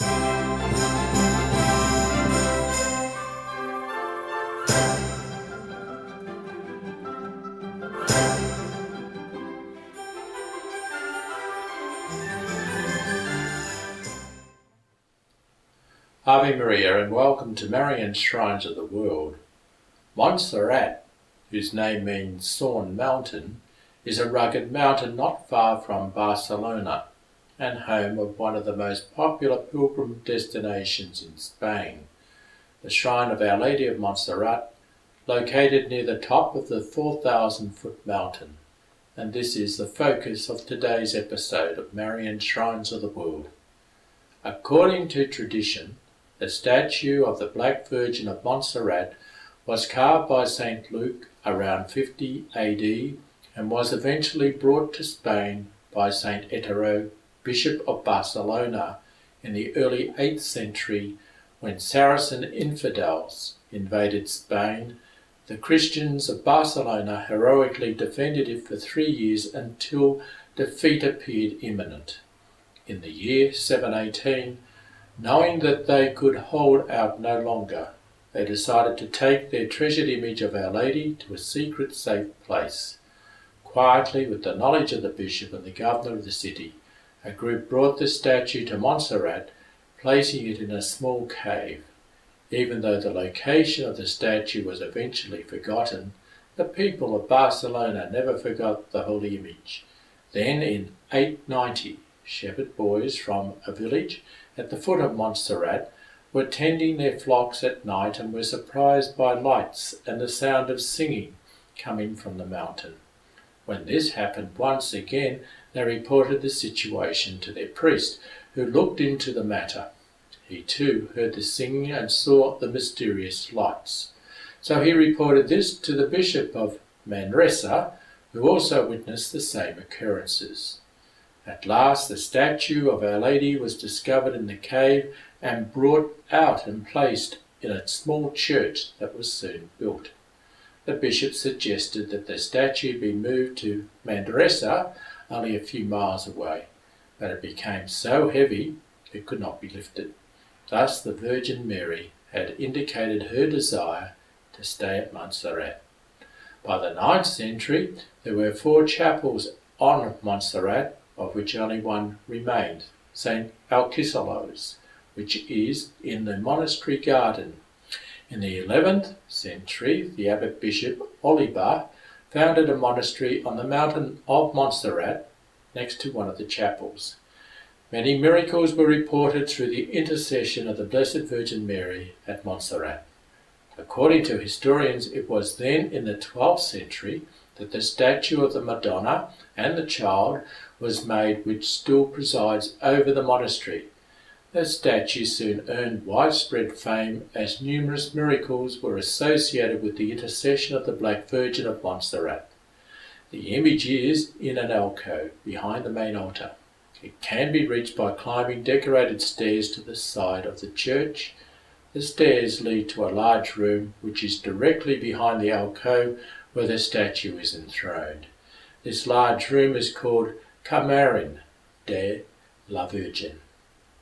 Ave Maria, and welcome to Marian Shrines of the world. Montserrat, whose name means Sawn Mountain, is a rugged mountain not far from Barcelona and home of one of the most popular pilgrim destinations in Spain, the shrine of Our Lady of Montserrat, located near the top of the 4,000-foot mountain. And this is the focus of today's episode of Marian Shrines of the world. According to tradition, the statue of the Black Virgin of Montserrat was carved by St. Luke around 50 AD and was eventually brought to Spain by St. Etero, Bishop of Barcelona, in the early 8th century when Saracen infidels invaded Spain. The Christians of Barcelona heroically defended it for 3 years until defeat appeared imminent. In the year 718, knowing that they could hold out no longer, they decided to take their treasured image of Our Lady to a secret safe place. Quietly, with the knowledge of the bishop and the governor of the city, a group brought the statue to Montserrat, placing it in a small cave. Even though the location of the statue was eventually forgotten, the people of Barcelona never forgot the holy image. Then in 890, shepherd boys from a village at the foot of Montserrat were tending their flocks at night and were surprised by lights and the sound of singing coming from the mountain. When this happened once again, they reported the situation to their priest, who looked into the matter. He too heard the singing and saw the mysterious lights. So he reported this to the Bishop of Manresa, who also witnessed the same occurrences. At last the statue of Our Lady was discovered in the cave and brought out and placed in a small church that was soon built. The bishop suggested that the statue be moved to Manresa, only a few miles away, but it became so heavy it could not be lifted. Thus the Virgin Mary had indicated her desire to stay at Montserrat. By the 9th century, there were 4 chapels on Montserrat, of which only one remained, St. Alcicelos, which is in the monastery garden. In the 11th century, the abbot bishop Oliba founded a monastery on the mountain of Montserrat next to one of the chapels. Many miracles were reported through the intercession of the Blessed Virgin Mary at Montserrat. According to historians, it was then in the 12th century that the statue of the Madonna and the Child was made, which still presides over the monastery. The statue soon earned widespread fame as numerous miracles were associated with the intercession of the Black Virgin of Montserrat. The image is in an alcove behind the main altar. It can be reached by climbing decorated stairs to the side of the church. The stairs lead to a large room which is directly behind the alcove where the statue is enthroned. This large room is called Camarin de la Virgen,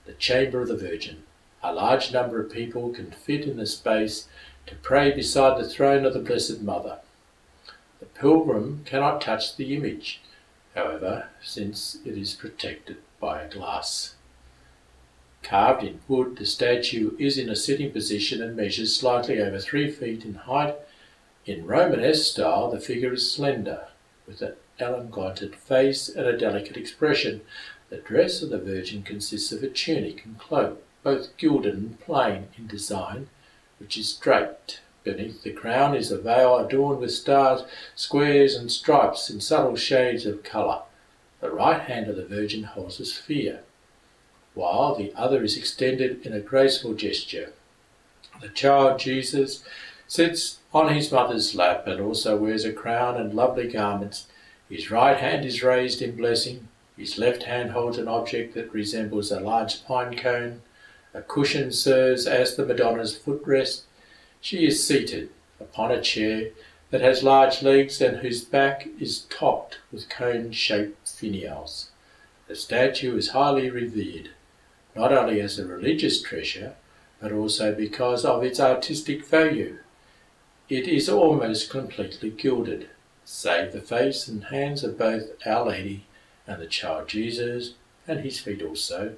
the Chamber of the Virgin. A large number of people can fit in the space to pray beside the throne of the Blessed Mother. The pilgrim cannot touch the image, however, since it is protected by a glass. Carved in wood, the statue is in a sitting position and measures slightly over 3 feet in height. In Romanesque style, the figure is slender, with an elongated face and a delicate expression. The dress of the Virgin consists of a tunic and cloak, both gilded and plain in design, which is draped. Beneath the crown is a veil adorned with stars, squares and stripes in subtle shades of colour. The right hand of the Virgin holds a sphere, while the other is extended in a graceful gesture. The child Jesus sits on his mother's lap and also wears a crown and lovely garments. His right hand is raised in blessing. His left hand holds an object that resembles a large pine cone. A cushion serves as the Madonna's footrest. She is seated upon a chair that has large legs and whose back is topped with cone-shaped finials. The statue is highly revered. not only as a religious treasure, but also because of its artistic value. It is almost completely gilded, save the face and hands of both Our Lady and the child Jesus, and his feet also.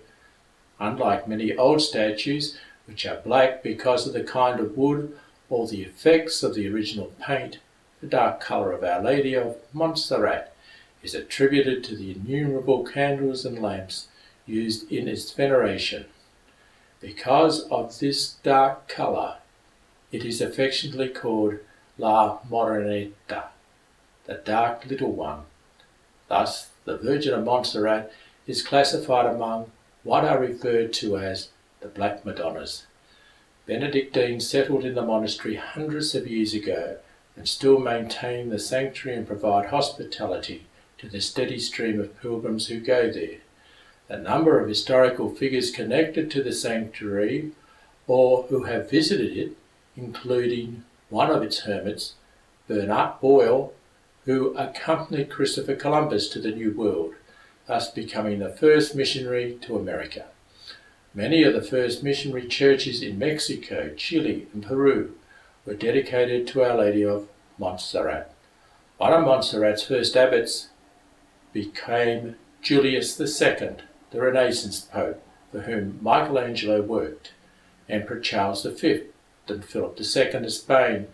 Unlike many old statues, which are black because of the kind of wood or the effects of the original paint, the dark colour of Our Lady of Montserrat is attributed to the innumerable candles and lamps used in its veneration. Because of this dark colour, it is affectionately called La Moreneta, the dark little one. Thus, the Virgin of Montserrat is classified among what are referred to as the Black Madonnas. Benedictines settled in the monastery hundreds of years ago and still maintain the sanctuary and provide hospitality to the steady stream of pilgrims who go there. The number of historical figures connected to the sanctuary or who have visited it, including one of its hermits, Bernard Boyle, who accompanied Christopher Columbus to the New World, thus becoming the first missionary to America. Many of the first missionary churches in Mexico, Chile and Peru were dedicated to Our Lady of Montserrat. One of Montserrat's first abbots became Julius II, the Renaissance Pope, for whom Michelangelo worked. Emperor Charles V and Philip II of Spain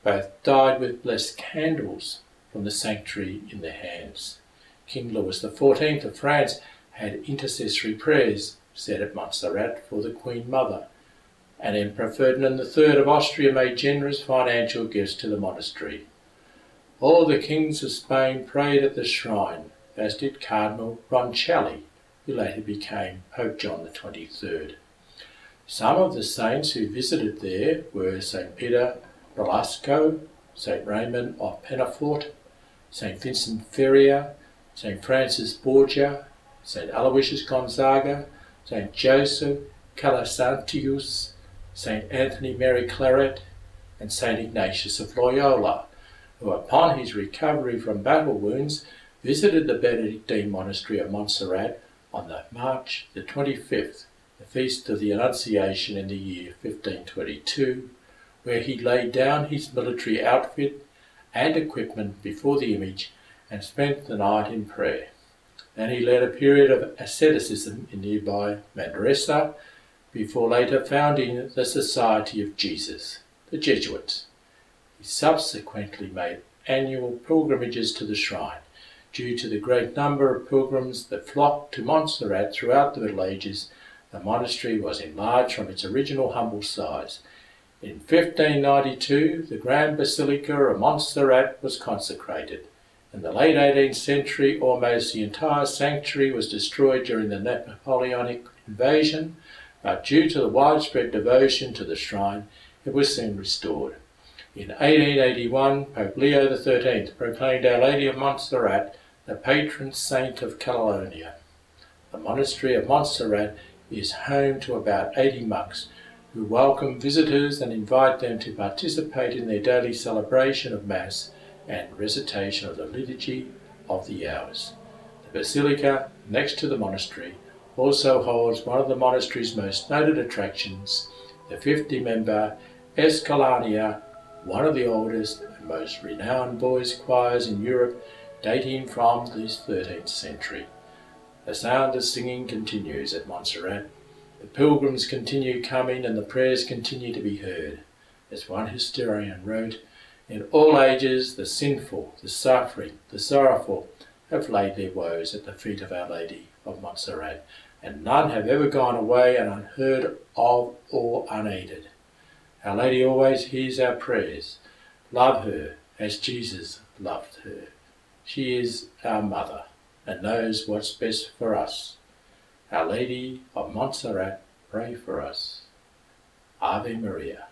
both died with blessed candles from the sanctuary in their hands. King Louis XIV of France had intercessory prayers said at Montserrat for the Queen Mother, and Emperor Ferdinand III of Austria made generous financial gifts to the monastery. All the kings of Spain prayed at the shrine, as did Cardinal Roncelli, who later became Pope John XXIII. Some of the saints who visited there were St. Peter Nolasco, St. Raymond of Pennafort, St. Vincent Ferrier, St. Francis Borgia, St. Aloysius Gonzaga, St. Joseph Calasantius, St. Anthony Mary Claret, and St. Ignatius of Loyola, who upon his recovery from battle wounds visited the Benedictine monastery of Montserrat on March the 25th, the feast of the Annunciation in the year 1522, where he laid down his military outfit and equipment before the image and spent the night in prayer. Then he led a period of asceticism in nearby Manresa before later founding the Society of Jesus, the Jesuits. He subsequently made annual pilgrimages to the shrine. Due to the great number of pilgrims that flocked to Montserrat throughout the Middle Ages, the monastery was enlarged from its original humble size. In 1592, the Grand Basilica of Montserrat was consecrated. In the late 18th century, almost the entire sanctuary was destroyed during the Napoleonic invasion, but due to the widespread devotion to the shrine, it was soon restored. In 1881, Pope Leo XIII proclaimed Our Lady of Montserrat the patron saint of Catalonia. The monastery of Montserrat is home to about 80 monks who welcome visitors and invite them to participate in their daily celebration of Mass and recitation of the Liturgy of the Hours. The basilica, next to the monastery, also holds one of the monastery's most noted attractions, the 50-member Escolania, one of the oldest and most renowned boys' choirs in Europe, dating from the 13th century. The sound of singing continues at Montserrat. The pilgrims continue coming and the prayers continue to be heard. As one historian wrote, "In all ages the sinful, the suffering, the sorrowful have laid their woes at the feet of Our Lady of Montserrat, and none have ever gone away unheard of or unaided. Our Lady always hears our prayers. Love her as Jesus loved her. She is our mother and knows what's best for us. Our Lady of Montserrat, pray for us. Ave Maria."